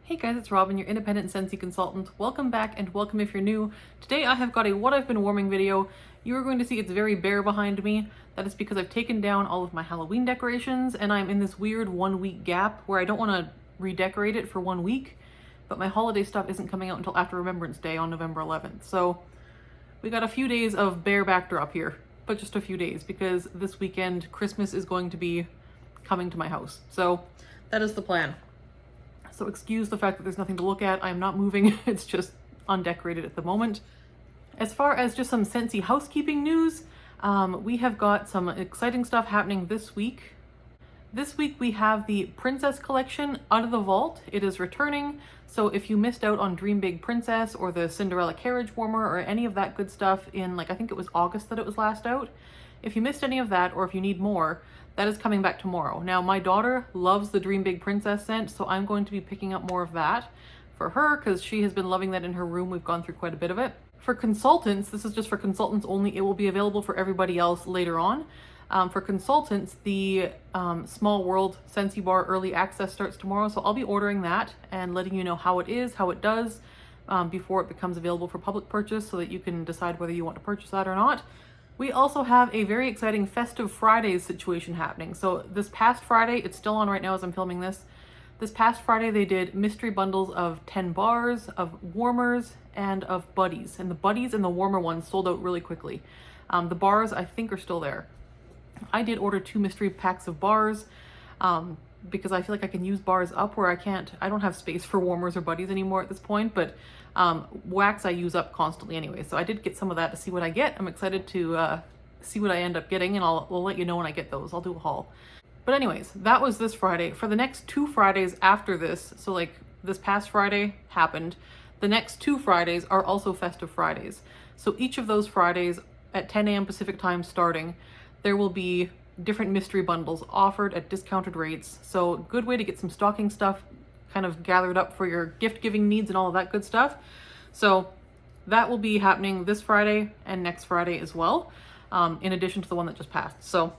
Hey guys, it's Robyn, your independent Scentsy consultant. Welcome back and welcome if you're new. Today I have got a what I've been warming video. You are going to see it's very bare behind me. That is because I've taken down all of my Halloween decorations and I'm in this weird 1 week gap where I don't want to redecorate it for 1 week, but my holiday stuff isn't coming out until after Remembrance Day on November 11th. So we got a few days of bare backdrop here, but just a few days because this weekend Christmas is going to be coming to my house. So that is the plan. So excuse the fact that there's nothing to look at. I'm not moving. It's just undecorated at the moment. As far as just some Scentsy housekeeping news, we have got some exciting stuff happening this week. This week we have the Princess collection out of the vault. It is returning. So if you missed out on Dream Big Princess or the Cinderella carriage warmer or any of that good stuff in, like, I think it was August that it was last out. If you missed any of that, or if you need more, that is coming back tomorrow. Now, my daughter loves the Dream Big Princess scent, so I'm going to be picking up more of that for her because she has been loving that in her room. We've gone through quite a bit of it. For consultants, this is just for consultants only. It will be available for everybody else later on. For consultants, the Small World Scentsy Bar Early Access starts tomorrow, so I'll be ordering that and letting you know how it is, how it does, before it becomes available for public purchase so that you can decide whether you want to purchase that or not. We also have a very exciting Festive Fridays situation happening. So this past Friday, it's still on right now as I'm filming this. This past Friday, they did mystery bundles of 10 bars, of warmers, and of buddies. And the buddies and the warmer ones sold out really quickly. The bars, I think, are still there. I did order 2 mystery packs of bars because I feel like I can use bars up where I don't have space for warmers or buddies anymore at this point, but wax I use up constantly anyway. So I did get some of that to see what I get. I'm excited to see what I end up getting, and I'll let you know when I get those. I'll do a haul. But anyways, that was this Friday. For the next 2 Fridays after this, so like this past Friday happened, the next 2 Fridays are also Festive Fridays. So each of those Fridays at 10 a.m. Pacific time starting, there will be different mystery bundles offered at discounted rates. So good way to get some stocking stuff kind of gathered up for your gift giving needs and all of that good stuff. So that will be happening this Friday and next Friday as well, in addition to the one that just passed. So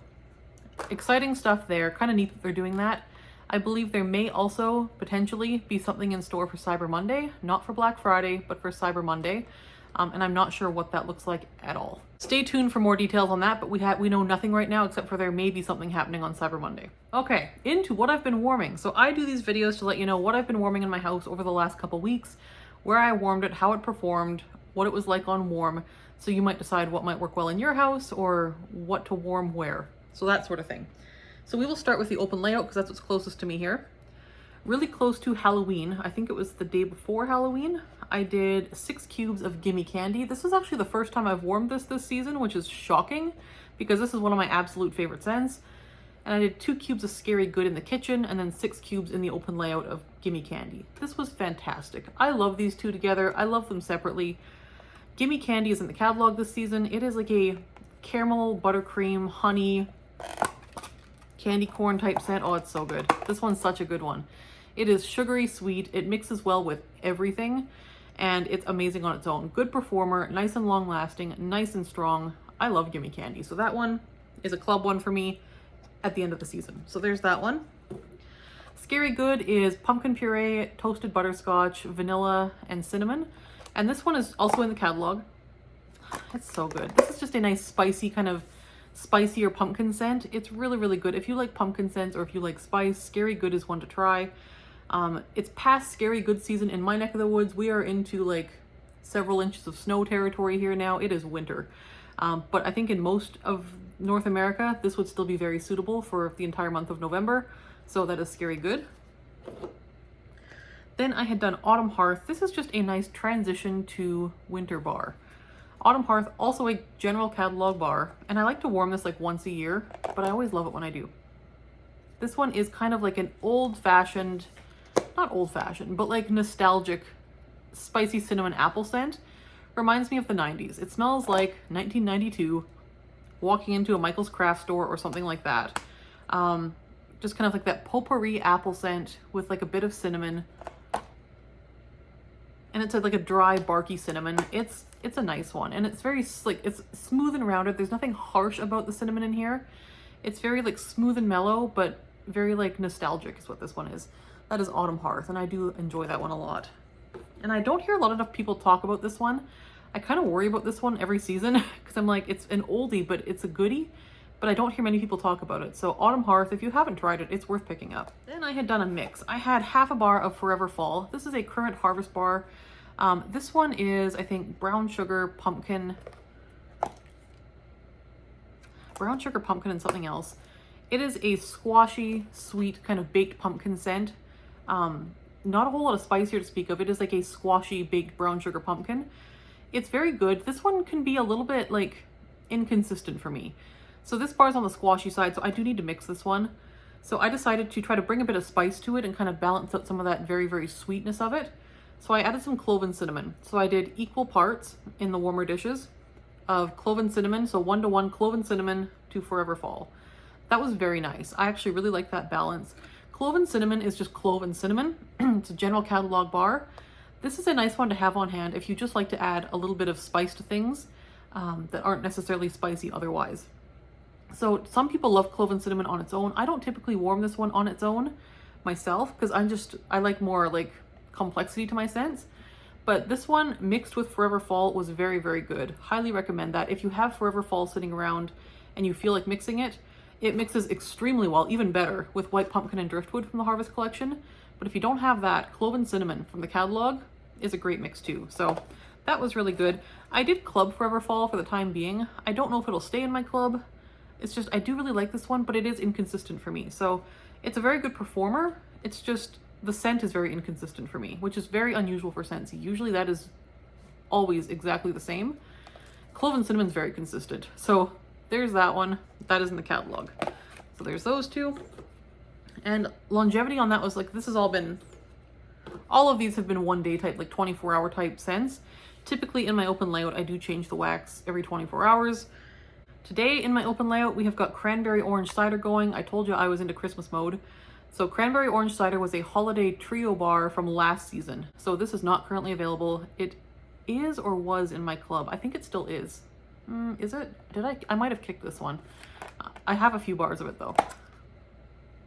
exciting stuff there. Kind of neat that they're doing that. I believe there may also potentially be something in store for Cyber Monday, not for Black Friday, but for Cyber Monday. And I'm not sure what that looks like at all. Stay tuned for more details on that, but we know nothing right now except for there may be something happening on Cyber Monday. Okay, into what I've been warming. So I do these videos to let you know what I've been warming in my house over the last couple weeks, where I warmed it, how it performed, what it was like on warm, so you might decide what might work well in your house or what to warm where. So that sort of thing. So we will start with the open layout because that's what's closest to me here. Really close to Halloween, I think it was the day before Halloween, I did 6 cubes of Gimme Candy. This is actually the first time I've warmed this season, which is shocking because this is one of my absolute favorite scents. And I did 2 cubes of Scary Good in the kitchen and then 6 cubes in the open layout of Gimme Candy. This was fantastic. I love these two together. I love them separately. Gimme Candy is in the catalog this season. It is like a caramel, buttercream, honey, candy corn type scent. Oh, it's so good. This one's such a good one. It is sugary sweet. It mixes well with everything and it's amazing on its own. Good performer, nice and long lasting, nice and strong. I love Gimme Candy. So that one is a club one for me at the end of the season. So there's that one. Scary Good is pumpkin puree, toasted butterscotch, vanilla, and cinnamon. And this one is also in the catalog. It's so good. This is just a nice spicy kind of spicier pumpkin scent. It's really, really good. If you like pumpkin scents or if you like spice, Scary Good is one to try. It's past Scary Good season in my neck of the woods. We are into like several inches of snow territory here now. It is winter. But I think in most of North America, this would still be very suitable for the entire month of November. So that is Scary Good. Then I had done Autumn Hearth. This is just a nice transition to winter bar. Autumn Hearth, also a general catalog bar, and I like to warm this like once a year, but I always love it when I do. This one is kind of like an old-fashioned, not old-fashioned, but like nostalgic spicy cinnamon apple scent. Reminds me of the 90s. It smells like 1992, walking into a Michael's Craft store or something like that. Just kind of like that potpourri apple scent with like a bit of cinnamon. And it's like a dry, barky cinnamon. It's a nice one, and it's very like it's smooth and rounded. There's nothing harsh about the cinnamon in here. It's very like smooth and mellow, but very like nostalgic is what this one is. That is Autumn Hearth, and I do enjoy that one a lot. And I don't hear a lot of people talk about this one. I kind of worry about this one every season because I'm like, it's an oldie, but it's a goodie, but I don't hear many people talk about it. So Autumn Hearth, if you haven't tried it, it's worth picking up. Then I had done a mix. I had half a bar of Forever Fall. This is a current harvest bar. This one is, I think, brown sugar, pumpkin, and something else. It is a squashy, sweet, kind of baked pumpkin scent. Not a whole lot of spice here to speak of. It is like a squashy, baked brown sugar pumpkin. It's very good. This one can be a little bit like inconsistent for me. So this bar is on the squashy side, so I do need to mix this one. So I decided to try to bring a bit of spice to it and kind of balance out some of that very, very sweetness of it. So I added some clove and cinnamon. So I did equal parts in the warmer dishes of clove and cinnamon. So 1-to-1 clove and cinnamon to Forever Fall. That was very nice. I actually really like that balance. Clove and cinnamon is just clove and cinnamon. It's a general catalog bar. This is a nice one to have on hand if you just like to add a little bit of spice to things that aren't necessarily spicy otherwise. So some people love clove and cinnamon on its own. I don't typically warm this one on its own myself because I like more like complexity to my scents. But this one mixed with Forever Fall was very, very good. Highly recommend that. If you have Forever Fall sitting around and you feel like mixing it, it mixes extremely well, even better, with White Pumpkin and Driftwood from the Harvest Collection. But if you don't have that, Clove and Cinnamon from the catalog is a great mix too. So that was really good. I did club Forever Fall for the time being. I don't know if it'll stay in my club. It's just, I do really like this one, but it is inconsistent for me. So it's a very good performer. It's just, the scent is very inconsistent for me, which is very unusual for Scentsy. Usually that is always exactly the same. Clove and Cinnamon is very consistent. So there's that one. That is in the catalog. So there's those two. And longevity on that was like, this has all of these have been 1 day type, like 24-hour type scents. Typically in my open layout, I do change the wax every 24 hours. Today in my open layout, we have got Cranberry Orange Cider going. I told you I was into Christmas mode. So Cranberry Orange Cider was a holiday trio bar from last season. So this is not currently available. It is or was in my club. I think it still is. Is it? I might have kicked this one. I have a few bars of it though.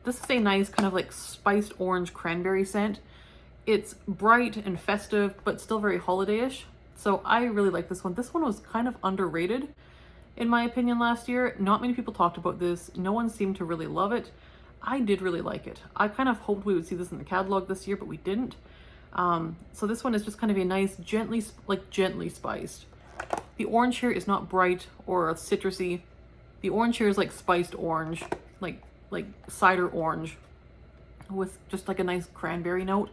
This is a nice kind of like spiced orange cranberry scent. It's bright and festive, but still very holiday-ish. So I really like this one. This one was kind of underrated in my opinion last year. Not many people talked about this. No one seemed to really love it. I did really like it. I kind of hoped we would see this in the catalog this year, but we didn't. So this one is just kind of a nice, gently spiced. The orange here is not bright or citrusy. The orange here is like spiced orange, like cider orange with just like a nice cranberry note.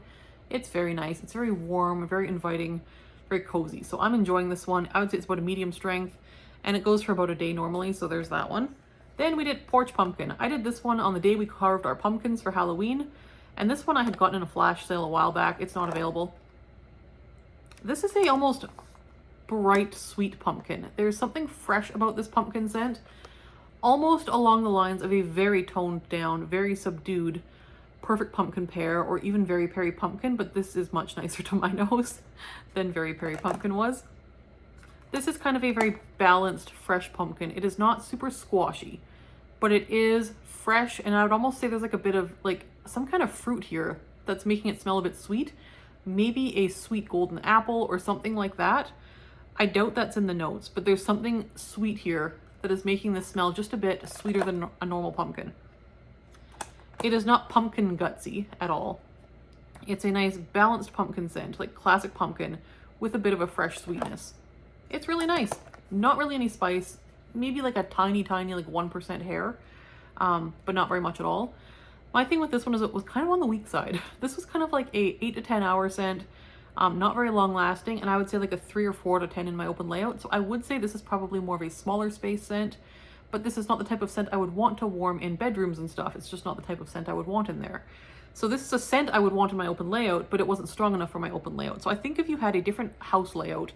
It's very nice. It's very warm, very inviting, very cozy. So I'm enjoying this one. I would say it's about a medium strength and it goes for about a day normally. So there's that one. Then we did Porch Pumpkin. I did this one on the day we carved our pumpkins for Halloween. And this one I had gotten in a flash sale a while back. It's not available. This is a almost bright, sweet pumpkin. There's something fresh about this pumpkin scent. Almost along the lines of a very toned down, very subdued Perfect Pumpkin Pear or even Very Perry Pumpkin, but this is much nicer to my nose than Very Perry Pumpkin was. This is kind of a very balanced, fresh pumpkin. It is not super squashy, but it is fresh, and I would almost say there's like a bit of like some kind of fruit here that's making it smell a bit sweet. Maybe a sweet golden apple or something like that. I doubt that's in the notes, but there's something sweet here that is making this smell just a bit sweeter than a normal pumpkin. It is not pumpkin gutsy at all. It's a nice balanced pumpkin scent, like classic pumpkin with a bit of a fresh sweetness. It's really nice. Not really any spice, maybe like a tiny like 1% hair, but not very much at all. My thing with this one is it was kind of on the weak side. This was kind of like a 8 to 10 hour scent, not very long lasting, and I would say like a 3 or 4 to 10 in my open layout. So I would say this is probably more of a smaller space scent, but this is not the type of scent I would want to warm in bedrooms and stuff. It's just not the type of scent I would want in there. So this is a scent I would want in my open layout, but it wasn't strong enough for my open layout. So I think if you had a different house layout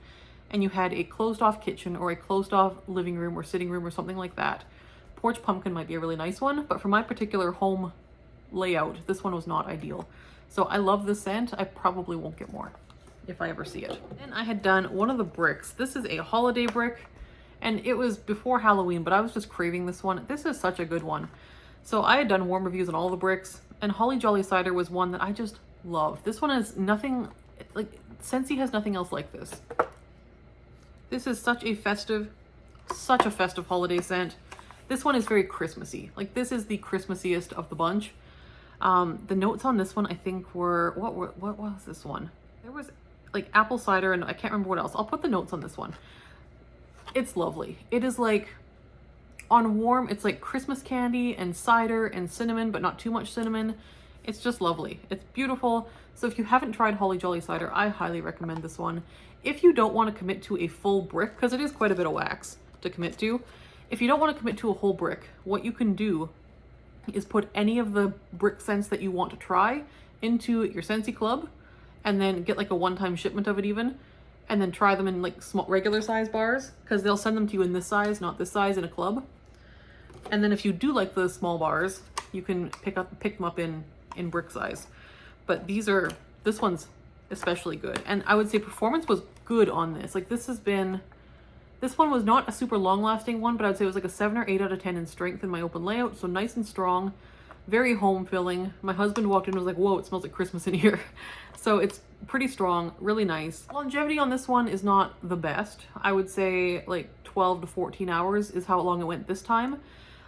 and you had a closed off kitchen or a closed off living room or sitting room or something like that, Porch Pumpkin might be a really nice one, but for my particular home layout, this one was not ideal. So I love this scent. I probably won't get more if I ever see it. And I had done one of the bricks. This is a holiday brick, and it was before Halloween, but I was just craving this one. This is such a good one. So I had done warm reviews on all the bricks. And Holly Jolly Cider was one that I just love. This one is nothing, like, Scentsy has nothing else like this. This is such a festive holiday scent. This one is very Christmassy. Like, this is the Christmassiest of the bunch. The notes on this one, I think, were, what was this one? There was like apple cider and I can't remember what else. I'll put the notes on this one. It's lovely. It is like, on warm, it's like Christmas candy and cider and cinnamon, but not too much cinnamon. It's just lovely. It's beautiful. So if you haven't tried Holly Jolly Cider, I highly recommend this one. If you don't want to commit to a full brick, because it is quite a bit of wax to commit to, if you don't want to commit to a whole brick, what you can do is put any of the brick scents that you want to try into your Scentsy Club, and then get like a one-time shipment of it even, and then try them in like small regular size bars, because they'll send them to you in this size, not this size, in a club. And then if you do like the small bars, you can pick them up in brick size. But this one's especially good. And I would say performance was good on this. Like, this one was not a super long lasting one, but I'd say it was like a 7 or 8 out of 10 in strength in my open layout. So nice and strong, very home filling. My husband walked in and was like, whoa, it smells like Christmas in here. So it's pretty strong, really nice. Longevity on this one is not the best. I would say like 12 to 14 hours is how long it went this time.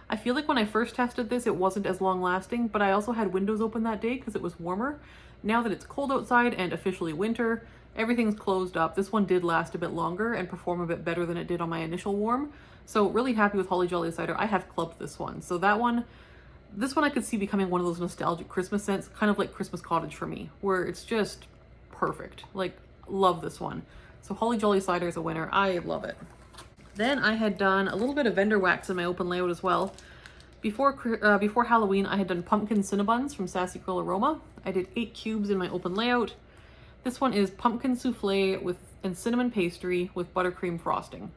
I feel like when I first tested this, it wasn't as long lasting, but I also had windows open that day because it was warmer. Now that it's cold outside and officially winter, everything's closed up. This one did last a bit longer and perform a bit better than it did on my initial warm. So really happy with Holly Jolly Cider. I have clubbed this one. So this one I could see becoming one of those nostalgic Christmas scents, kind of like Christmas Cottage for me, where it's just perfect. Like, love this one. So Holly Jolly Cider is a winner. I love it. Then I had done a little bit of vendor wax in my open layout as well. Before Halloween, I had done pumpkin Cinnabuns from Sassy Curl Aroma. I did 8 cubes in my open layout. This one is pumpkin souffle and cinnamon pastry with buttercream frosting.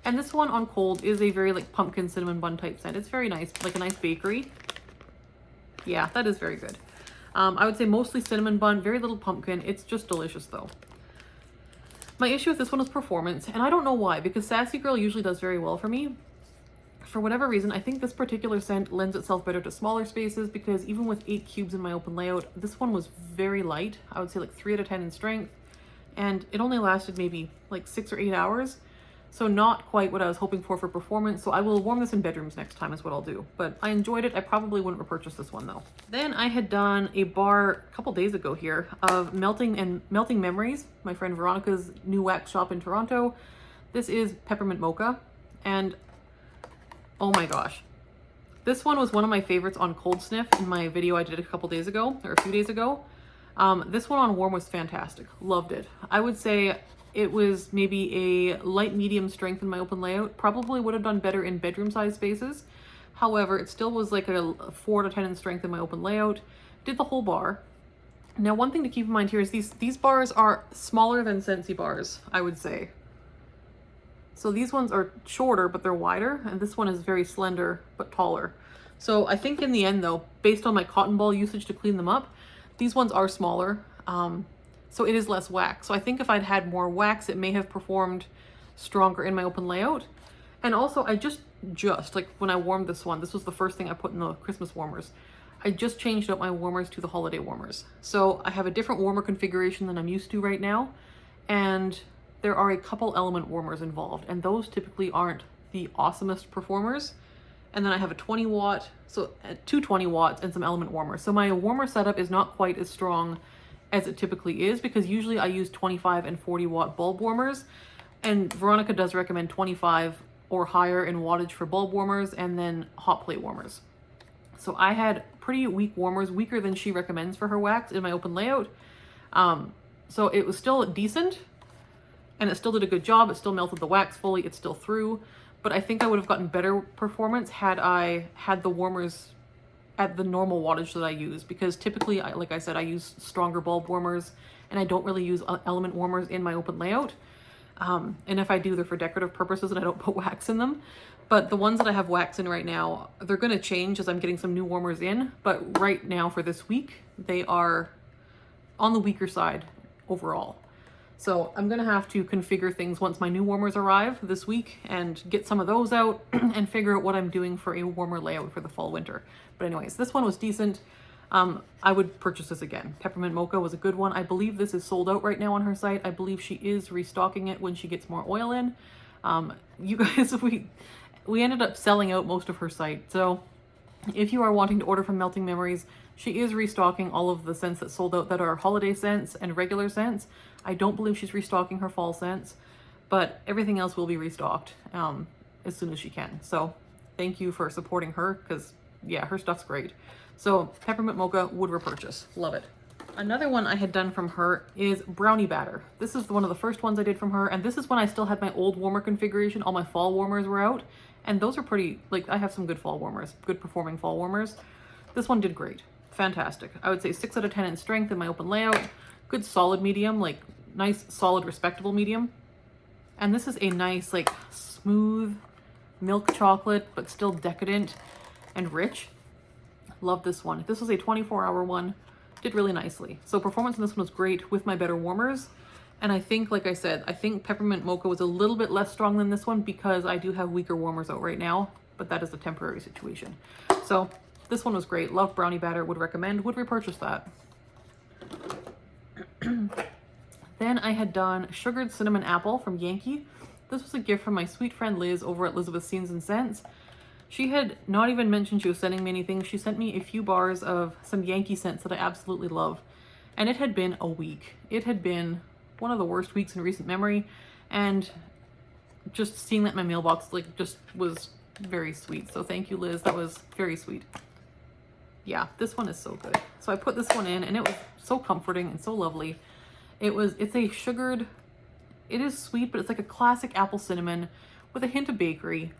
And this one on cold is a very like pumpkin cinnamon bun type scent. It's very nice, like a nice bakery. Yeah, that is very good. I would say mostly cinnamon bun, very little pumpkin. It's just delicious though. My issue with this one is performance, and I don't know why, because Sassy Girl usually does very well for me. For whatever reason, I think this particular scent lends itself better to smaller spaces, because even with 8 cubes in my open layout, this one was very light. I would say like 3 out of 10 in strength, and it only lasted maybe like 6 or 8 hours. So not quite what I was hoping for performance. So I will warm this in bedrooms next time is what I'll do. But I enjoyed it. I probably wouldn't repurchase this one though. Then I had done a bar a couple days ago here of Melting Memories, my friend Veronica's new wax shop in Toronto. This is Peppermint Mocha. And oh my gosh. This one was one of my favorites on Cold Sniff in my video I did a couple days ago, or a few days ago. This one on warm was fantastic. Loved it. I would say it was maybe a light medium strength in my open layout. Probably would have done better in bedroom size spaces. However, it still was like a 4 to 10 in strength in my open layout. Did the whole bar. Now, one thing to keep in mind here is these bars are smaller than Scentsy bars, I would say. So these ones are shorter, but they're wider. And this one is very slender, but taller. So I think in the end though, based on my cotton ball usage to clean them up, these ones are smaller. So it is less wax. So I think if I'd had more wax, it may have performed stronger in my open layout. And also I just like when I warmed this one, this was the first thing I put in the Christmas warmers. I just changed out my warmers to the holiday warmers. So I have a different warmer configuration than I'm used to right now. And there are a couple element warmers involved, and those typically aren't the awesomest performers. And then I have a 20 watt, so 220 watts and some element warmers. So my warmer setup is not quite as strong as it typically is, because usually I use 25 and 40 watt bulb warmers, and Veronica does recommend 25 or higher in wattage for bulb warmers and then hot plate warmers. So I had pretty weak warmers, weaker than she recommends for her wax in my open layout. So it was still decent and it still did a good job. It still melted the wax fully. It's still through, but I think I would have gotten better performance had I had the warmers at the normal wattage that I use, because typically, like I said, I use stronger bulb warmers and I don't really use element warmers in my open layout. And if I do, they're for decorative purposes and I don't put wax in them. But the ones that I have wax in right now, they're going to change as I'm getting some new warmers in. But right now for this week, they are on the weaker side overall. So I'm going to have to configure things once my new warmers arrive this week and get some of those out and figure out what I'm doing for a warmer layout for the fall winter. But anyways, this one was decent. I would purchase this again. Peppermint Mocha was a good one. I believe this is sold out right now on her site. I believe she is restocking it when she gets more oil in. You guys, we ended up selling out most of her site. So if you are wanting to order from Melting Memories, she is restocking all of the scents that sold out that are holiday scents and regular scents. I don't believe she's restocking her fall scents, but everything else will be restocked as soon as she can. So thank you for supporting her, because yeah, her stuff's great. So Peppermint Mocha would repurchase. Love it. Another one I had done from her is Brownie Batter. This is one of the first ones I did from her, and this is when I still had my old warmer configuration. All my fall warmers were out, and those are pretty, like, I have some good fall warmers, good performing fall warmers. This one did great. Fantastic. I would say 6 out of 10 in strength in my open layout. Good solid medium, like nice solid respectable medium. And this is a nice, like, smooth milk chocolate, but still decadent and rich. Love this one. This was a 24-hour one. Did really nicely. So performance in this one was great with my better warmers. And I think, like I said, I think Peppermint Mocha was a little bit less strong than this one because I do have weaker warmers out right now, but that is a temporary situation. So this one was great. Love Brownie Batter. Would recommend. Would repurchase that. Then I had done Sugared Cinnamon Apple from Yankee. This was a gift from my sweet friend Liz over at Elizabeth's Scenes and Scents. She had not even mentioned she was sending me anything. She sent me a few bars of some Yankee scents that I absolutely love. And it had been a week. It had been one of the worst weeks in recent memory. And just seeing that in my mailbox, like, just was very sweet. So thank you, Liz. That was very sweet. Yeah, this one is so good. So I put this one in, and it was so comforting and so lovely. It's a sugared, it is sweet, but it's like a classic apple cinnamon with a hint of bakery.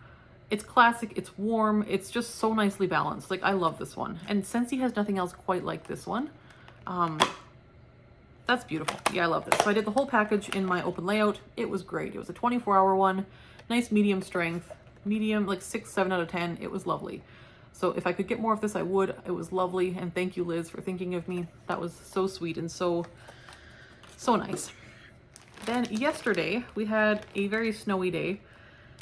It's classic, it's warm, it's just so nicely balanced. Like, I love this one. And Scentsy has nothing else quite like this one. That's beautiful. Yeah, I love this. So I did the whole package in my open layout. It was great. It was a 24-hour one, nice medium strength, medium, like 6, 7 out of 10. It was lovely. So if I could get more of this, I would. It was lovely. And thank you, Liz, for thinking of me. That was so sweet and so nice. Then yesterday we had a very snowy day.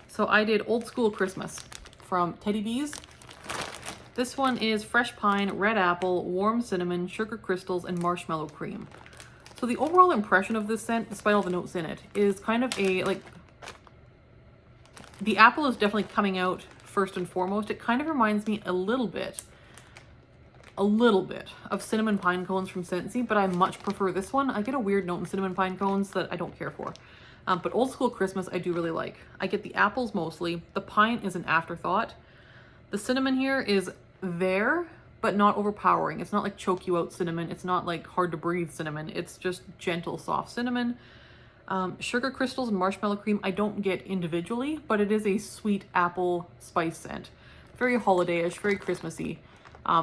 So I did Old School Christmas from Teddy Bees. This one is fresh pine, red apple, warm cinnamon, sugar crystals, and marshmallow cream. So the overall impression of this scent, despite all the notes in it, is kind of a, like, the apple is definitely coming out first and foremost. It kind of reminds me a little bit of cinnamon pine cones from Scentsy, but I much prefer this one. I get a weird note in cinnamon pine cones that I don't care for. But Old School Christmas I do really like. I get the apples mostly. The pine is an afterthought. The cinnamon here is there, but not overpowering. It's not like choke you out cinnamon. It's not like hard to breathe cinnamon. It's just gentle, soft cinnamon. Sugar crystals and marshmallow cream I don't get individually, but it is a sweet apple spice scent. Very holiday-ish, very Christmassy.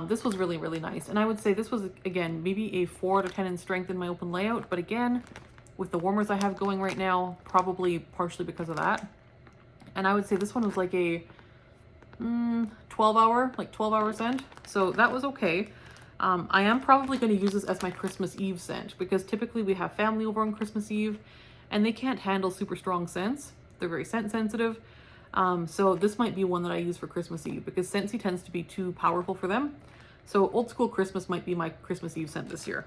This was really, really nice. And I would say this was, again, maybe a 4 out of 10 in strength in my open layout. But again, with the warmers I have going right now, probably partially because of that. And I would say this one was like a 12-hour scent. So that was okay. I am probably going to use this as my Christmas Eve scent because typically we have family over on Christmas Eve and they can't handle super strong scents. They're very scent sensitive. So this might be one that I use for Christmas Eve because Scentsy tends to be too powerful for them. So Old School Christmas might be my Christmas Eve scent this year.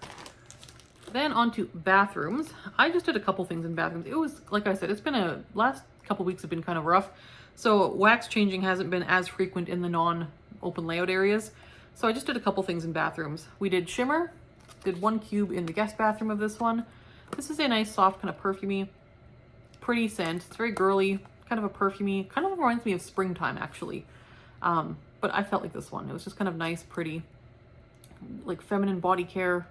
Then on to bathrooms. I just did a couple things in bathrooms. It was, like I said, it's been last couple weeks have been kind of rough. So wax changing hasn't been as frequent in the non-open layout areas. So I just did a couple things in bathrooms. We did Shimmer, did 1 cube in the guest bathroom of this one. This is a nice, soft, kind of perfumey, pretty scent. It's very girly, kind of a perfumey, kind of reminds me of springtime actually. But I felt like this one. It was just kind of nice, pretty, like feminine body care,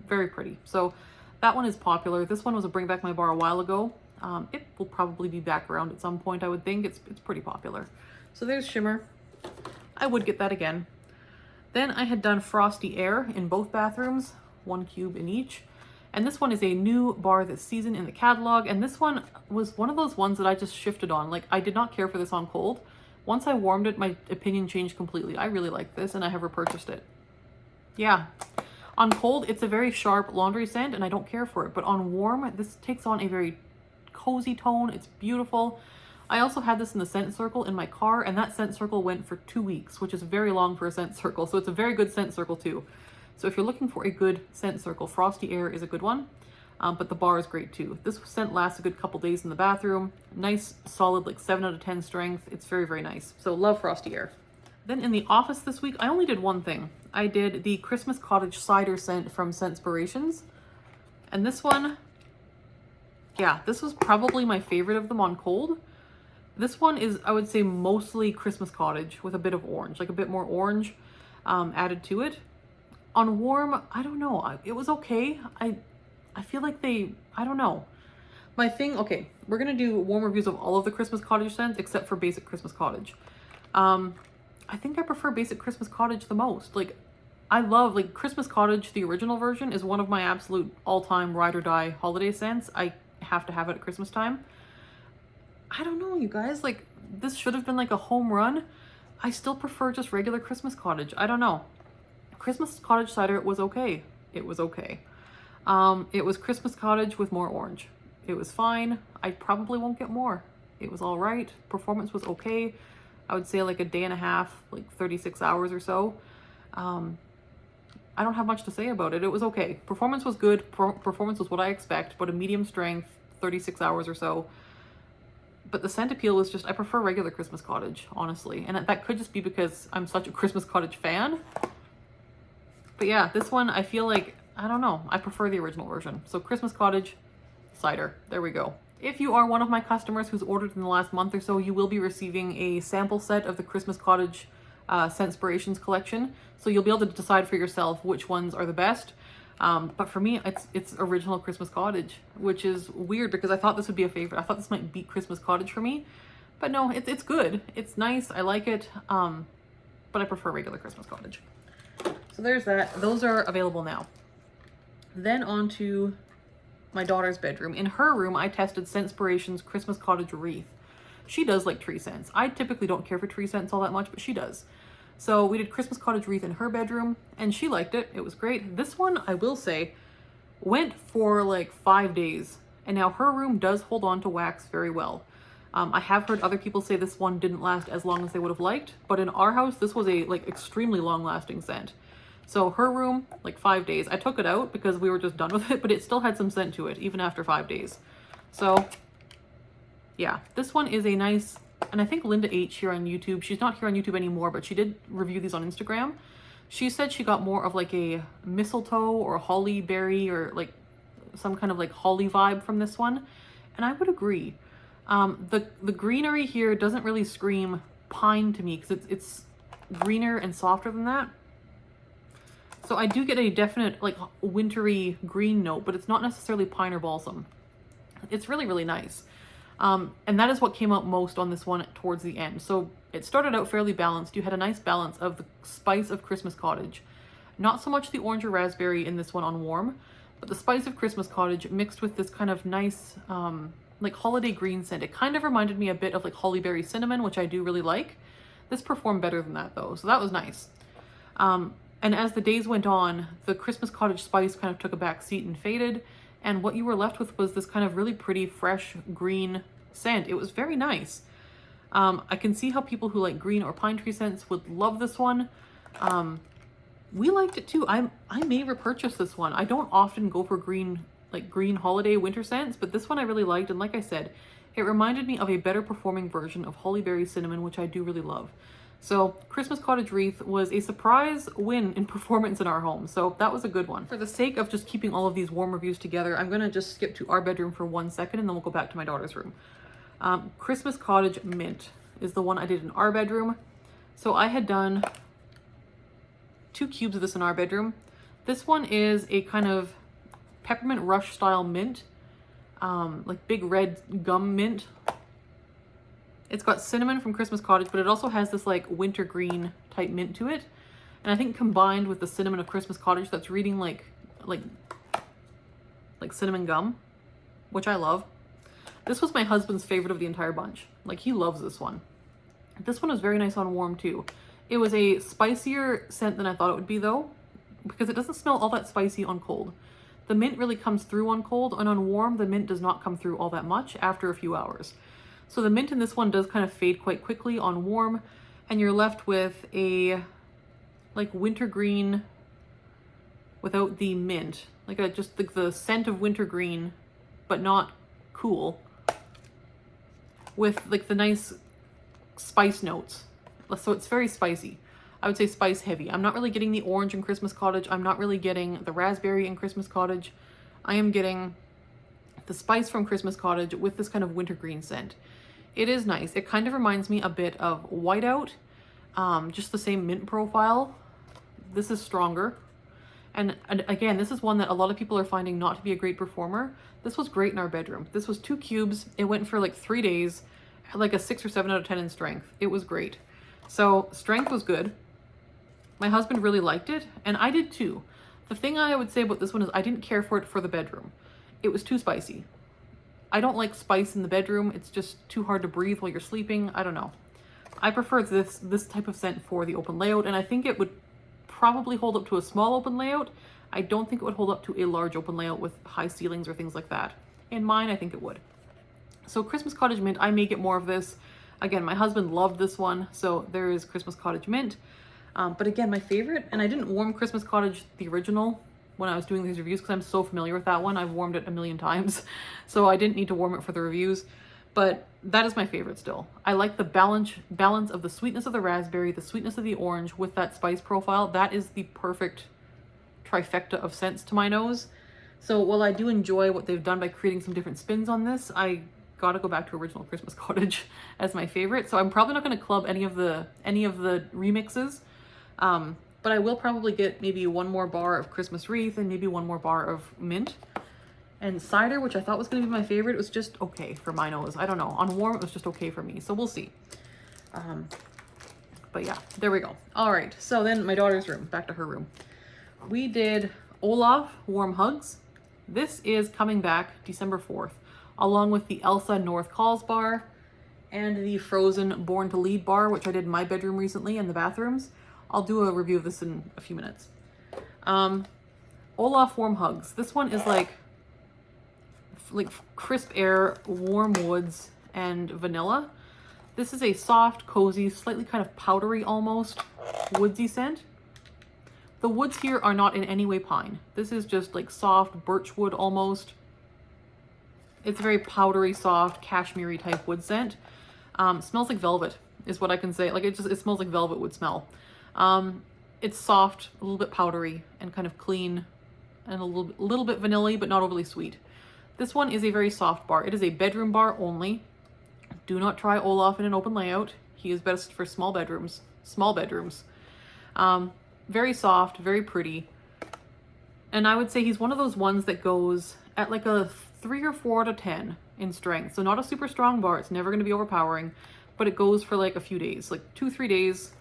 very pretty. So that one is popular. This one was a Bring Back My Bar a while ago. It will probably be back around at some point, I would think. It's pretty popular. So there's Shimmer. I would get that again. Then I had done Frosty Air in both bathrooms, 1 cube in each. And this one is a new bar this season in the catalog. And this one was one of those ones that I just shifted on. Like, I did not care for this on cold. Once I warmed it, my opinion changed completely. I really like this and I have repurchased it. Yeah. On cold, it's a very sharp laundry scent and I don't care for it. But on warm, this takes on a very cozy tone. It's beautiful. I also had this in the scent circle in my car and that scent circle went for 2 weeks, which is very long for a scent circle. So it's a very good scent circle too. So if you're looking for a good scent circle, Frosty Air is a good one. But the bar is great too. This scent lasts a good couple days in the bathroom. Nice, solid, like 7 out of 10 strength. It's very, very nice. So love Frosty Air. Then in the office this week, I only did one thing. I did the Christmas Cottage Cider scent from Scentspirations. And this one, yeah, this was probably my favorite of them on cold. This one is, I would say, mostly Christmas Cottage with a bit of orange, like a bit more orange added to it. On warm, I don't know. It was okay. I feel like I don't know. My thing, okay, we're going to do warm reviews of all of the Christmas Cottage scents except for Basic Christmas Cottage. I think I prefer Basic Christmas Cottage the most. Like, I love, like, Christmas Cottage, the original version, is one of my absolute all-time ride or die holiday scents. I have to have it at Christmas time. I don't know, you guys, like, this should have been like a home run. I still prefer just regular Christmas Cottage. I don't know. Christmas Cottage Cider was okay. It was okay. It was Christmas Cottage with more orange. It was fine. I probably won't get more. It was all right. Performance was okay. I would say like a day and a half, like 36 hours or so. I don't have much to say about it. It was okay. Performance was good. Performance was what I expect, but a medium strength, 36 hours or so. But the scent appeal was just, I prefer regular Christmas Cottage, honestly. And that could just be because I'm such a Christmas Cottage fan. But yeah, this one, I feel like, I don't know, I prefer the original version. So Christmas Cottage Cider, there we go. If you are one of my customers who's ordered in the last month or so, you will be receiving a sample set of the Christmas Cottage Scentspirations collection. So you'll be able to decide for yourself which ones are the best. But for me, it's original Christmas Cottage, which is weird because I thought this would be a favorite. I thought this might beat Christmas Cottage for me. But no, it's good. It's nice. I like it. But I prefer regular Christmas Cottage. So there's that. Those are available now. Then on to my daughter's bedroom. In her room, I tested Scentspirations Christmas Cottage Wreath. She does like tree scents. I typically don't care for tree scents all that much, but she does. So we did Christmas Cottage Wreath in her bedroom, and she liked it. It was great. This one, I will say, went for like 5 days, and now her room does hold on to wax very well. I have heard other people say this one didn't last as long as they would have liked, but in our house, this was a like extremely long-lasting scent. So her room, like 5 days. I took it out because we were just done with it, but it still had some scent to it, even after 5 days. So yeah, this one is a nice, and I think Linda H here on YouTube, she's not here on YouTube anymore, but she did review these on Instagram. She said she got more of like a mistletoe or a holly berry or like some kind of like holly vibe from this one. And I would agree. The greenery here doesn't really scream pine to me because it's greener and softer than that. So I do get a definite like wintry green note, but it's not necessarily pine or balsam. It's really, really nice. And that is what came out most on this one towards the end. So it started out fairly balanced. You had a nice balance of the spice of Christmas Cottage. Not so much the orange or raspberry in this one on warm, but the spice of Christmas Cottage mixed with this kind of nice like holiday green scent. It kind of reminded me a bit of like holly berry cinnamon, which I do really like. This performed better than that though, so that was nice. And as the days went on, the Christmas Cottage spice kind of took a back seat and faded, and what you were left with was this kind of really pretty, fresh, green scent. It was very nice. I can see how people who like green or pine tree scents would love this one. We liked it too. I may repurchase this one. I don't often go for green holiday winter scents, but this one I really liked, and like I said, it reminded me of a better performing version of holly berry cinnamon, which I do really love. So Christmas Cottage Wreath was a surprise win in performance in our home. So that was a good one. For the sake of just keeping all of these warm reviews together, I'm going to just skip to our bedroom for 1 second and then we'll go back to my daughter's room. Christmas Cottage Mint is the one I did in our bedroom. So I had done 2 cubes of this in our bedroom. This one is a kind of peppermint rush style mint, like big red gum mint. It's got cinnamon from Christmas Cottage, but it also has this like winter green type mint to it. And I think combined with the cinnamon of Christmas Cottage, that's reading like cinnamon gum, which I love. This was my husband's favorite of the entire bunch. Like, he loves this one. This one was very nice on warm too. It was a spicier scent than I thought it would be though, because it doesn't smell all that spicy on cold. The mint really comes through on cold, and on warm, the mint does not come through all that much after a few hours. So the mint in this one does kind of fade quite quickly on warm, and you're left with a like wintergreen without the mint. Like just the scent of wintergreen, but not cool. With like the nice spice notes. So it's very spicy. I would say spice heavy. I'm not really getting the orange in Christmas Cottage. I'm not really getting the raspberry in Christmas Cottage. I am getting the spice from Christmas Cottage with this kind of wintergreen scent. It is nice. It kind of reminds me a bit of Whiteout, just the same mint profile. This is stronger. And again, this is one that a lot of people are finding not to be a great performer. This was great in our bedroom. This was 2 cubes. It went for like 3 days, like a 6 or 7 out of 10 in strength. It was great. So strength was good. My husband really liked it, and I did too. The thing I would say about this one is I didn't care for it for the bedroom. It was too spicy. I don't like spice in the bedroom. It's just too hard to breathe while you're sleeping. I don't know. I prefer this type of scent for the open layout, and I think it would probably hold up to a small open layout. I don't think it would hold up to a large open layout with high ceilings or things like that. In mine, I think it would. So Christmas Cottage Mint, I may get more of this. Again, my husband loved this one, so there is Christmas Cottage Mint. But again, my favorite, and I didn't warm Christmas Cottage, the original, when I was doing these reviews because I'm so familiar with that one. I've warmed it a million times, so I didn't need to warm it for the reviews. But that is my favorite still. I like the balance of the sweetness of the raspberry, the sweetness of the orange with that spice profile. That is the perfect trifecta of scents to my nose. So while I do enjoy what they've done by creating some different spins on this, I gotta go back to original Christmas Cottage as my favorite. So I'm probably not gonna club any of the remixes. But I will probably get maybe 1 more bar of Christmas Wreath and maybe 1 more bar of mint. And Cider, which I thought was going to be my favorite, it was just okay for my nose. I don't know. On warm, it was just okay for me. So we'll see. But yeah, there we go. All right. So then my daughter's room, back to her room. We did Olaf Warm Hugs. This is coming back December 4th, along with the Elsa North Calls bar and the Frozen Born to Lead bar, which I did in my bedroom recently in the bathrooms. I'll do a review of this in a few minutes. Olaf Warm Hugs. This one is like crisp air, warm woods, and vanilla. This is a soft, cozy, slightly kind of powdery almost, woodsy scent. The woods here are not in any way pine. This is just like soft birch wood almost. It's a very powdery, soft, cashmere type wood scent. Smells like velvet is what I can say. Like it smells like velvet would smell. It's soft, a little bit powdery, and kind of clean, and a little bit vanilla-y, but not overly sweet. This one is a very soft bar. It is a bedroom bar only. Do not try Olaf in an open layout. He is best for small bedrooms. Small bedrooms. Very soft, very pretty. And I would say he's one of those ones that goes at like a 3 or 4 out of 10 in strength. So not a super strong bar. It's never going to be overpowering, but it goes for like a few days, like 2-3 days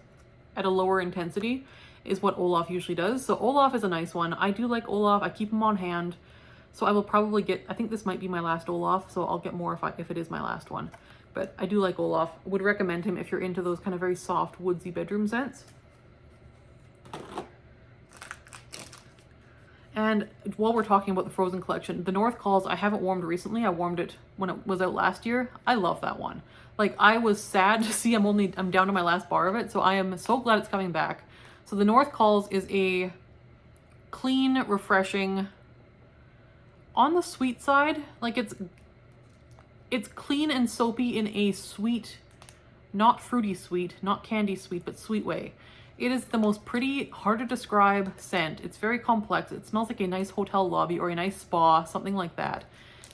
at a lower intensity is what Olaf usually does. So Olaf is a nice one. I do like Olaf. I keep him on hand. So I will probably get, I think this might be my last Olaf, so I'll get more if it is my last one. But I do like Olaf. Would recommend him if you're into those kind of very soft, woodsy bedroom scents. And while we're talking about the Frozen collection, the North Calls I haven't warmed recently. I warmed it when it was out last year. I love that one. Like, I was sad to see I'm down to my last bar of it, so I am so glad it's coming back. So the North Calls is a clean, refreshing, on the sweet side. Like it's clean and soapy in a sweet, not fruity sweet, not candy sweet, but sweet way. It is the most pretty, hard to describe scent. It's very complex. It smells like a nice hotel lobby or a nice spa, something like that.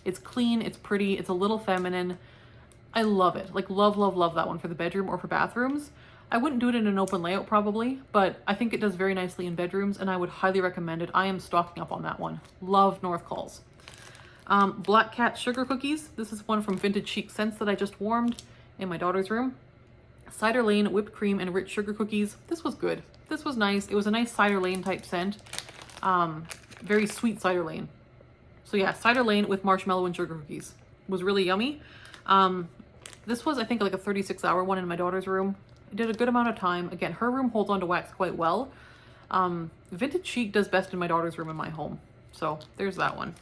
It's clean, it's pretty, it's a little feminine. I love it. Like love, love, love that one for the bedroom or for bathrooms. I wouldn't do it in an open layout probably, but I think it does very nicely in bedrooms and I would highly recommend it. I am stocking up on that one. Love North Calls. Black Cat Sugar Cookies. This is one from Vintage Chic Scents that I just warmed in my daughter's room. Cider Lane Whipped Cream and Rich Sugar Cookies. This was good. This was nice. It was a nice Cider Lane type scent. Very sweet Cider Lane. So yeah, Cider Lane with marshmallow and sugar cookies. Was really yummy. This was, I think, like a 36-hour one in my daughter's room. It did a good amount of time. Again, her room holds on to wax quite well. Vintage Chic does best in my daughter's room in my home. So there's that one.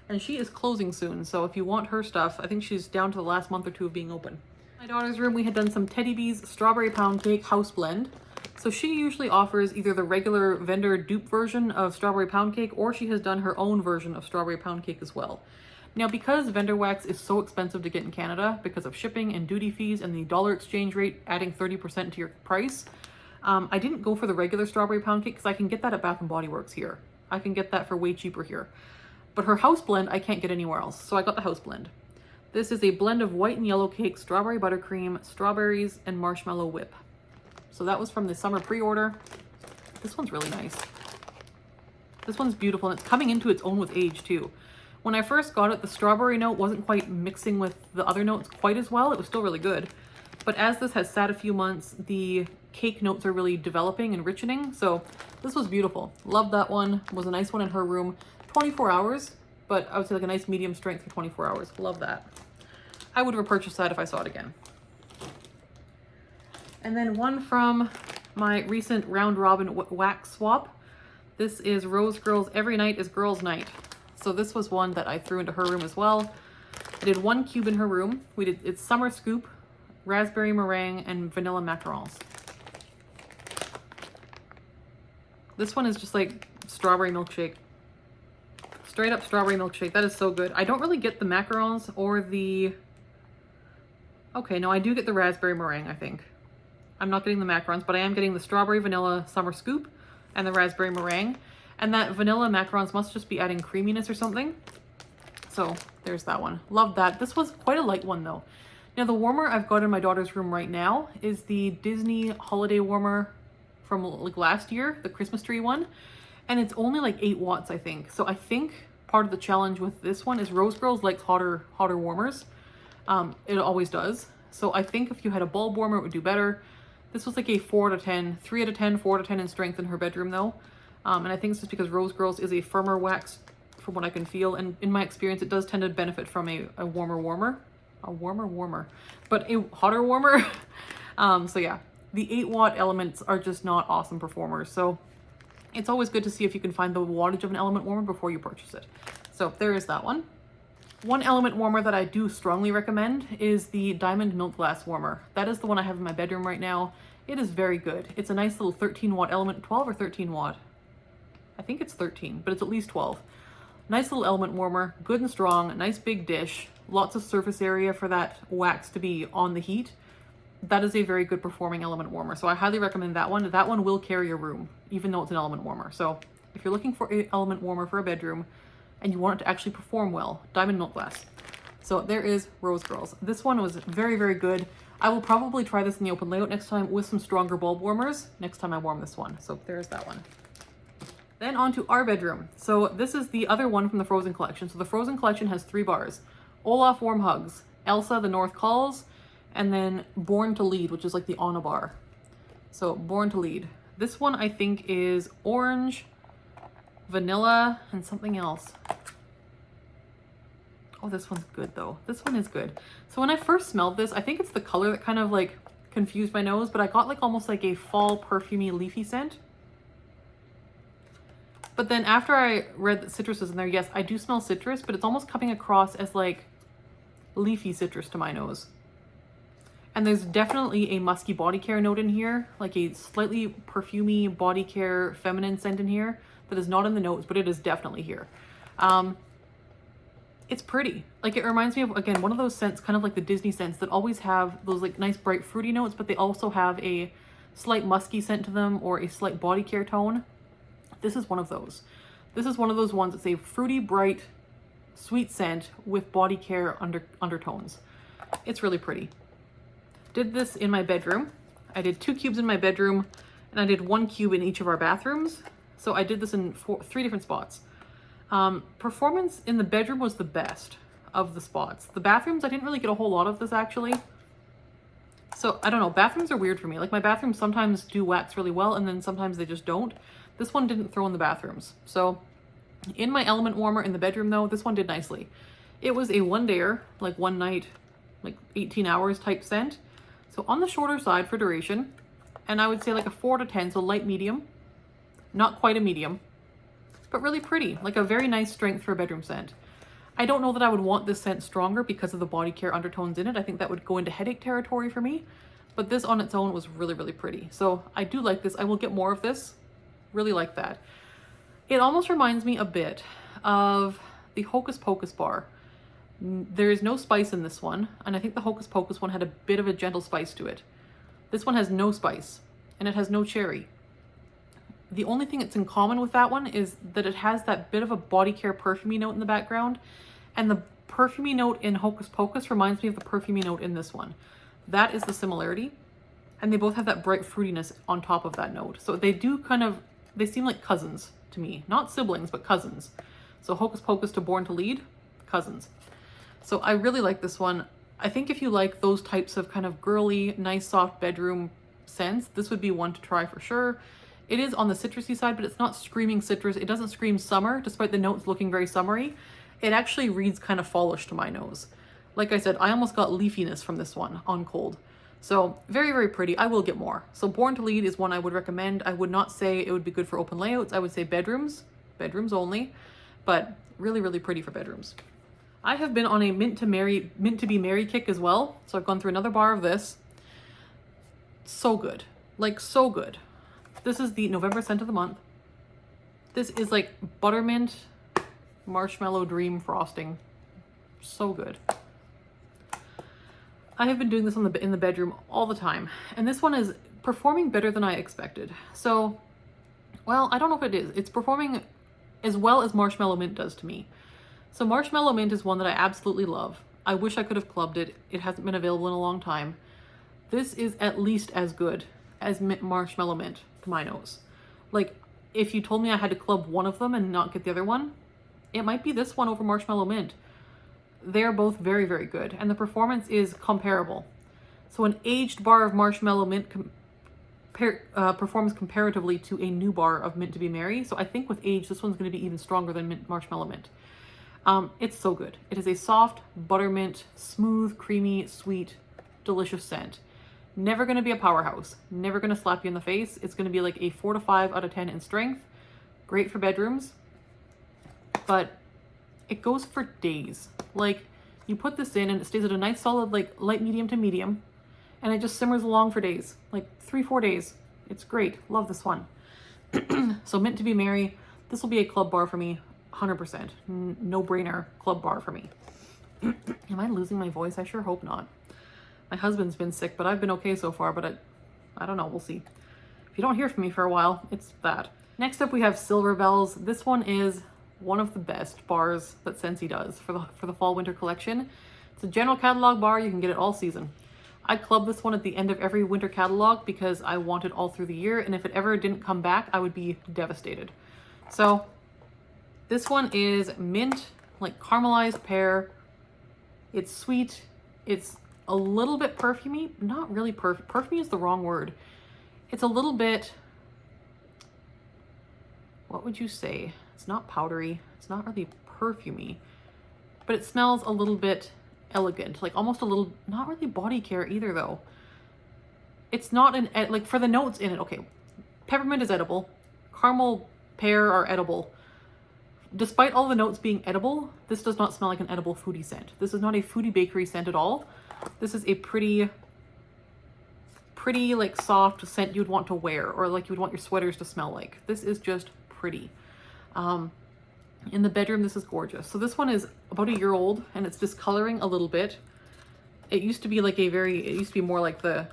And she is closing soon, so if you want her stuff, I think she's down to the last month or 2 of being open. In my daughter's room, we had done some Teddy Bees Strawberry Pound Cake House Blend. So she usually offers either the regular vendor dupe version of strawberry pound cake, or she has done her own version of strawberry pound cake as well. Now, because vendor wax is so expensive to get in Canada because of shipping and duty fees and the dollar exchange rate adding 30% to your price, I didn't go for the regular strawberry pound cake because I can get that at Bath & Body Works here. I can get that for way cheaper here. But her house blend, I can't get anywhere else, so I got the house blend. This is a blend of white and yellow cake, strawberry buttercream, strawberries, and marshmallow whip. So that was from the summer pre-order. This one's really nice. This one's beautiful, and it's coming into its own with age too. When I first got it, the strawberry note wasn't quite mixing with the other notes quite as well. It was still really good. But as this has sat a few months, the cake notes are really developing and richening. So this was beautiful. Loved that one. It was a nice one in her room. 24 hours, but I would say like a nice medium strength for 24 hours. Love that. I would repurchase that if I saw it again. And then one from my recent round robin wax swap. This is Rose Girls Every Night is Girls Night. So this was one that I threw into her room as well. I did 1 cube in her room. It's summer scoop, raspberry meringue, and vanilla macarons. This one is just like strawberry milkshake. Straight up strawberry milkshake. That is so good. I don't really get the macarons or the... Okay, no, I do get the raspberry meringue, I think. I'm not getting the macarons, but I am getting the strawberry vanilla summer scoop and the raspberry meringue. And that vanilla macarons must just be adding creaminess or something. So there's that one. Love that. This was quite a light one though. Now the warmer I've got in my daughter's room right now is the Disney holiday warmer from like last year, the Christmas tree one. And it's only like 8 watts, I think. So I think part of the challenge with this one is Rose Girls likes hotter warmers. It always does. So I think if you had a bulb warmer, it would do better. This was like a 4 out of 10, 3 out of 10, 4 out of 10 in strength in her bedroom though. And I think it's just because Rose Girls is a firmer wax from what I can feel. And in my experience, it does tend to benefit from a warmer, but a hotter warmer. So yeah, the 8 watt elements are just not awesome performers. So it's always good to see if you can find the wattage of an element warmer before you purchase it. So there is that one. One element warmer that I do strongly recommend is the Diamond Milk Glass Warmer. That is the one I have in my bedroom right now. It is very good. It's a nice little 13 watt element, 12 or 13 watt. I think it's 13, but it's at least 12. Nice little element warmer, good and strong, nice big dish, lots of surface area for that wax to be on the heat. That is a very good performing element warmer. So I highly recommend that one. That one will carry your room, even though it's an element warmer. So if you're looking for an element warmer for a bedroom and you want it to actually perform well, Diamond Milk Glass. So there is Rose Girls. This one was very, very good. I will probably try this in the open layout next time with some stronger bulb warmers next time I warm this one. So there's that one. Then on to our bedroom. So this is the other one from the Frozen collection. So the Frozen collection has 3 bars. Olaf Warm Hugs, Elsa The North Calls, and then Born to Lead, which is like the Anna bar. So Born to Lead. This one I think is orange, vanilla, and something else. Oh, this one's good though. This one is good. So when I first smelled this, I think it's the color that kind of like confused my nose, but I got like almost like a fall perfumey leafy scent. But then after I read that citrus is in there, yes, I do smell citrus, but it's almost coming across as like leafy citrus to my nose. And there's definitely a musky body care note in here, like a slightly perfumey body care feminine scent in here that is not in the notes, but it is definitely here. It's pretty. Like it reminds me of, again, one of those scents, kind of like the Disney scents that always have those like nice bright fruity notes, but they also have a slight musky scent to them or a slight body care tone. This is one of those. This is one of those ones that's a fruity, bright, sweet scent with body care undertones. It's really pretty. Did this in my bedroom. I did 2 cubes in my bedroom and I did 1 cube in each of our bathrooms. So I did this in 3 different spots. Performance in the bedroom was the best of the spots. The bathrooms, I didn't really get a whole lot of this actually. So I don't know, bathrooms are weird for me. Like my bathrooms sometimes do wax really well and then sometimes they just don't. This one didn't throw in the bathrooms. So in my element warmer in the bedroom though, this one did nicely. It was a 1-dayer, like 1 night, like 18 hours type scent. So on the shorter side for duration, and I would say like a 4 to 10, so light medium, not quite a medium, but really pretty, like a very nice strength for a bedroom scent. I don't know that I would want this scent stronger because of the body care undertones in it. I think that would go into headache territory for me. but this on its own was really, really pretty. So I do like this. I will get more of this. Really like that. It almost reminds me a bit of the Hocus Pocus bar. There is no spice in this one, and I think the Hocus Pocus one had a bit of a gentle spice to it. This one has no spice, and it has no cherry. The only thing that's in common with that one is that it has that bit of a body care perfumey note in the background, and the perfumey note in Hocus Pocus reminds me of the perfumey note in this one. That is the similarity, and they both have that bright fruitiness on top of that note. So they do kind of, they seem like cousins to me. Not siblings, but cousins. So Hocus Pocus to Born to Lead, cousins. So I really like this one. I think if you like those types of kind of girly, nice, soft bedroom scents, this would be one to try for sure. It is on the citrusy side, but it's not screaming citrus. It doesn't scream summer, despite the notes looking very summery. It actually reads kind of fallish to my nose. Like I said, I almost got leafiness from this one on cold. So very, very pretty. I will get more. So Born to Lead is one I would recommend. I would not say it would be good for open layouts. I would say bedrooms only, but really, really pretty for bedrooms. I have been on a mint to be merry kick as well. So I've gone through another bar of this. So good, like so good. This is the November scent of the month. This is like buttermint, marshmallow dream frosting. So good. I have been doing this in the bedroom all the time, and this one is performing better than I expected. So, well, I don't know if it is. It's performing as well as Marshmallow Mint does to me. So Marshmallow Mint is one that I absolutely love. I wish I could have clubbed it. It hasn't been available in a long time. This is at least as good as Marshmallow Mint to my nose. Like, if you told me I had to club one of them and not get the other one, it might be this one over Marshmallow Mint. They're both very, very good, and the performance is comparable. So an aged bar of Marshmallow Mint performs comparatively to a new bar of Mint to be Merry. So I think with age, this one's going to be even stronger than Marshmallow Mint. It's so good. It is a soft buttermint, smooth, creamy, sweet, delicious scent. Never going to be a powerhouse. Never going to slap you in the face. It's going to be like a 4 to 5 out of 10 in strength. Great for bedrooms, but it goes for days. Like, you put this in and it stays at a nice solid, like, light medium to medium, and it just simmers along for days, like 3-4 days. It's great. Love this one. So Mint to be Merry, this will be a club bar for me, 100%. No brainer club bar for me. Am I losing my voice? I sure hope not. My husband's been sick, but I've been okay so far, but I don't know. We'll see. If you don't hear from me for a while, it's that. Next up, we have Silver Bells. This one is one of the best bars that Scentsy does for the fall winter collection. It's a general catalog bar. You can get it all season. I club this one at the end of every winter catalog because I want it all through the year, and if it ever didn't come back, I would be devastated. So this one is mint, like caramelized pear. It's sweet. It's a little bit perfumey. Not really perfumey is the wrong word. It's a little bit, what would you say? It's not powdery. It's not really perfumey, but it smells a little bit elegant, like almost a little, not really body care either though. It's not like for the notes in it, okay, peppermint is edible, caramel, pear are edible. Despite all the notes being edible, this does not smell like an edible foodie scent. This is not a foodie bakery scent at all. This is a pretty like soft scent you'd want to wear, or like you would want your sweaters to smell like. This is just pretty. In the bedroom, this is gorgeous. So this one is about a year old, and it's discoloring a little bit. It used to be like it used to be more like the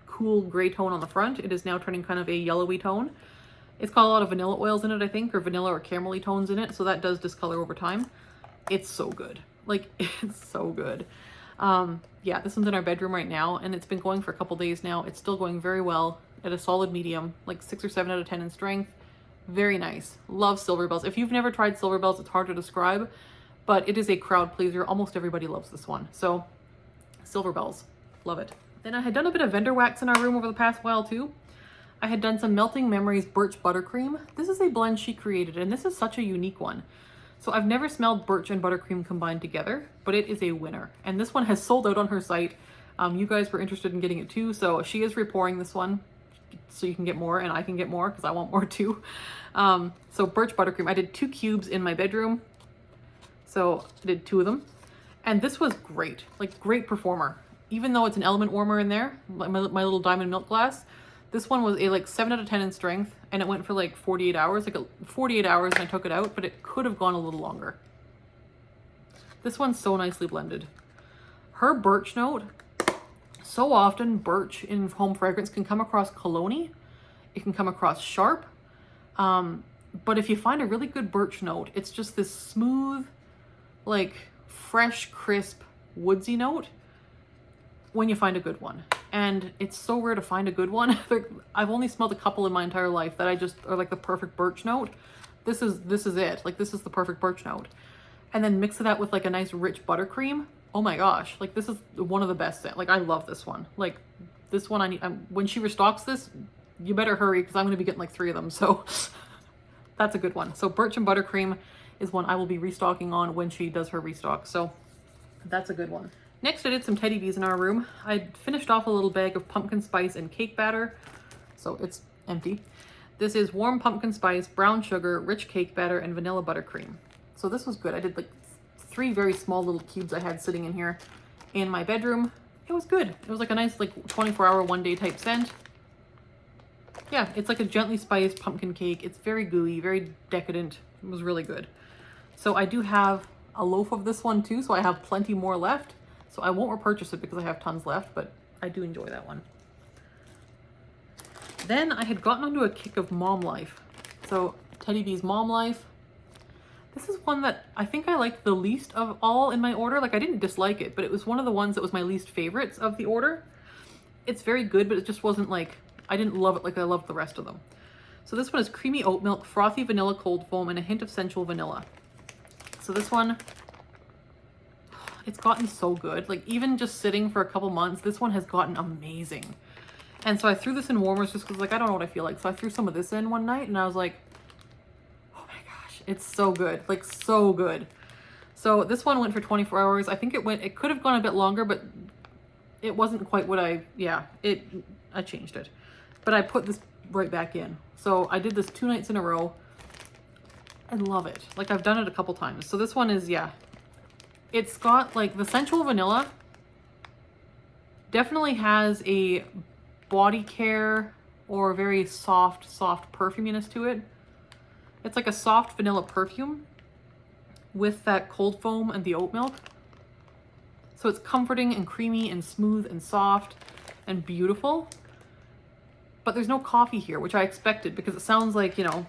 cool gray tone on the front. It is now turning kind of a yellowy tone. It's got a lot of vanilla oils in it, I think, or vanilla or caramelly tones in it, so that does discolor over time. It's so good. Like, it's so good. Yeah, this one's in our bedroom right now, and it's been going for a couple days now. It's still going very well at a solid medium, like 6 or 7 out of 10 in strength. Very nice. Love Silver Bells. If you've never tried Silver Bells, it's hard to describe, but it is a crowd pleaser. Almost everybody loves this one. So Silver Bells, love it. Then I had done a bit of vendor wax in our room over the past while too. I had done some Melting Memories Birch Buttercream. This is a blend she created, and this is such a unique one. So I've never smelled birch and buttercream combined together, but it is a winner. And this one has sold out on her site. You guys were interested in getting it too, so she is repouring this one so you can get more, and I can get more because I want more too. So Birch Buttercream, I did 2 cubes in my bedroom. So I did 2 of them. And this was great, like great performer. even though it's an element warmer in there, like my little diamond milk glass, this one was a like 7 out of 10 in strength, and it went for like 48 hours, 48 hours, and I took it out, but it could have gone a little longer. This one's so nicely blended. Her birch note, so often birch in home fragrance can come across cologne-y, it can come across sharp, but if you find a really good birch note, it's just this smooth, like fresh, crisp, woodsy note when you find a good one. And it's so rare to find a good one. I've only smelled a couple in my entire life that I just are like the perfect birch note. This is it. Like, this is the perfect birch note. And then mix it out with like a nice rich buttercream. Oh my gosh, like this is one of the best. Like, I love this one. Like, this one I need, when she restocks this, you better hurry because I'm going to be getting like 3 of them. So that's a good one. So birch and buttercream is one I will be restocking on when she does her restock. So that's a good one. Next, I did some teddy bees in our room. I finished off a little bag of pumpkin spice and cake batter. So it's empty. This is warm pumpkin spice, brown sugar, rich cake batter, and vanilla buttercream. So this was good. I did like 3 very small little cubes I had sitting in here in my bedroom. It was good. It was like a nice like 24-hour, 1-day type scent. Yeah, it's like a gently spiced pumpkin cake. It's very gooey, very decadent. It was really good. So I do have a loaf of this one too, so I have plenty more left. So I won't repurchase it because I have tons left, but I do enjoy that one. Then I had gotten onto a kick of Mom Life. So Teddy B's Mom Life. This is one that I think I liked the least of all in my order. Like, I didn't dislike it, but it was one of the ones that was my least favorites of the order. It's very good, but it just wasn't like, I didn't love it like I loved the rest of them. So this one is creamy oat milk, frothy vanilla cold foam, and a hint of sensual vanilla. So this one, it's gotten so good. Like, even just sitting for a couple months, this one has gotten amazing. And so I threw this in warmers just because, like, I don't know what I feel like. So I threw some of this in one night and I was like, oh my gosh, it's so good. Like, so good. So this one went for 24 hours. I think it could have gone a bit longer, but it wasn't quite what I changed it. But I put this right back in. So I did this 2 nights in a row. I love it. Like, I've done it a couple times. So this one is, yeah. It's got like the sensual vanilla definitely has a body care or very soft perfuminess to it. It's like a soft vanilla perfume with that cold foam and the oat milk. So it's comforting and creamy and smooth and soft and beautiful. But there's no coffee here, which I expected because it sounds like, you know,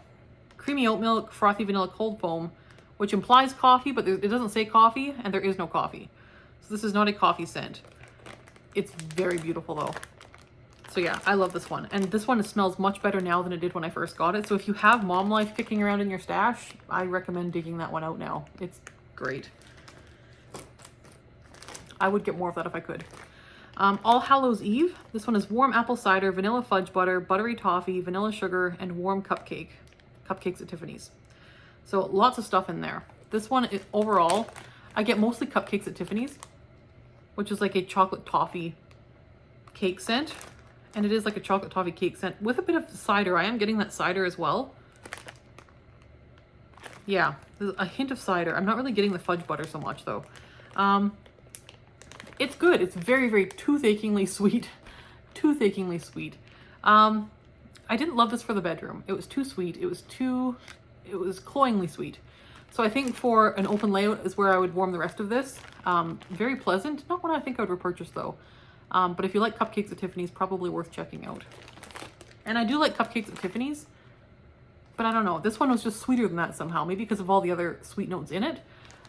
creamy oat milk, frothy vanilla cold foam, which implies coffee, but it doesn't say coffee, and there is no coffee. So this is not a coffee scent. It's very beautiful though. So yeah, I love this one. And this one smells much better now than it did when I first got it. So if you have Mom Life kicking around in your stash, I recommend digging that one out now. It's great. I would get more of that if I could. All Hallows Eve. This one is warm apple cider, vanilla fudge butter, buttery toffee, vanilla sugar, and warm cupcakes at Tiffany's. So lots of stuff in there. This one is, overall, I get mostly cupcakes at Tiffany's, which is like a chocolate toffee cake scent. And it is like a chocolate toffee cake scent with a bit of cider. I am getting that cider as well. Yeah, there's a hint of cider. I'm not really getting the fudge butter so much though. It's good. It's very, very toothachingly sweet. Toothachingly sweet. I didn't love this for the bedroom. It was too sweet. It was cloyingly sweet. So I think for an open layout is where I would warm the rest of this. Very pleasant. Not one I think I would repurchase though. But if you like cupcakes at Tiffany's, probably worth checking out. And I do like cupcakes at Tiffany's, but I don't know. This one was just sweeter than that somehow. Maybe because of all the other sweet notes in it.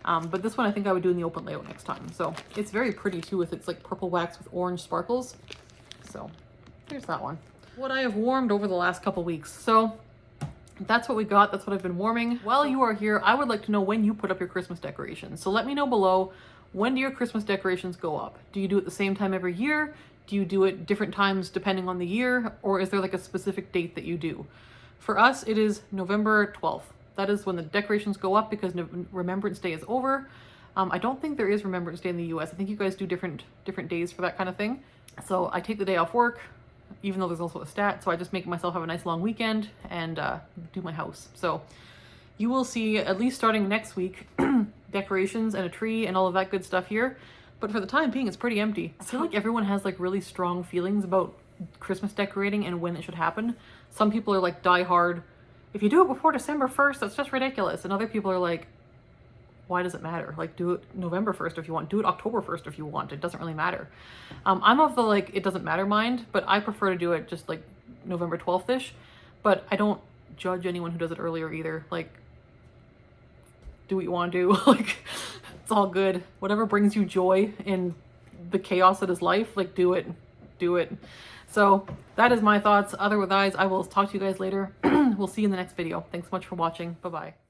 But this one I think I would do in the open layout next time. So it's very pretty too with its like purple wax with orange sparkles. So here's that one. What I have warmed over the last couple weeks. So that's what we got. That's what I've been warming. While you are here, I would like to know when you put up your Christmas decorations. So let me know below, when do your Christmas decorations go up? Do you do it the same time every year? Do you do it different times depending on the year? Or is there like a specific date that you do? For us, it is November 12th. That is when the decorations go up because Remembrance Day is over. I don't think there is Remembrance Day in the US. I think you guys do different days for that kind of thing. So I take the day off work, even though there's also a stat. So I just make myself have a nice long weekend and do my house. So you will see, at least starting next week, decorations and a tree and all of that good stuff here. But for the time being, it's pretty empty. I feel like everyone has like really strong feelings about Christmas decorating and when it should happen. Some people are like die hard. If you do it before December 1st, that's just ridiculous. And other people are like, why does it matter? Like, do it November 1st if you want, do it October 1st if you want. It doesn't really matter. I'm of the like, it doesn't matter mind, but I prefer to do it just like November 12th-ish. But I don't judge anyone who does it earlier either. Like, do what you want to do. Like, it's all good. Whatever brings you joy in the chaos that is life, like, do it. Do it. So that is my thoughts. Otherwise, I will talk to you guys later. We'll see you in the next video. Thanks so much for watching. Bye-bye.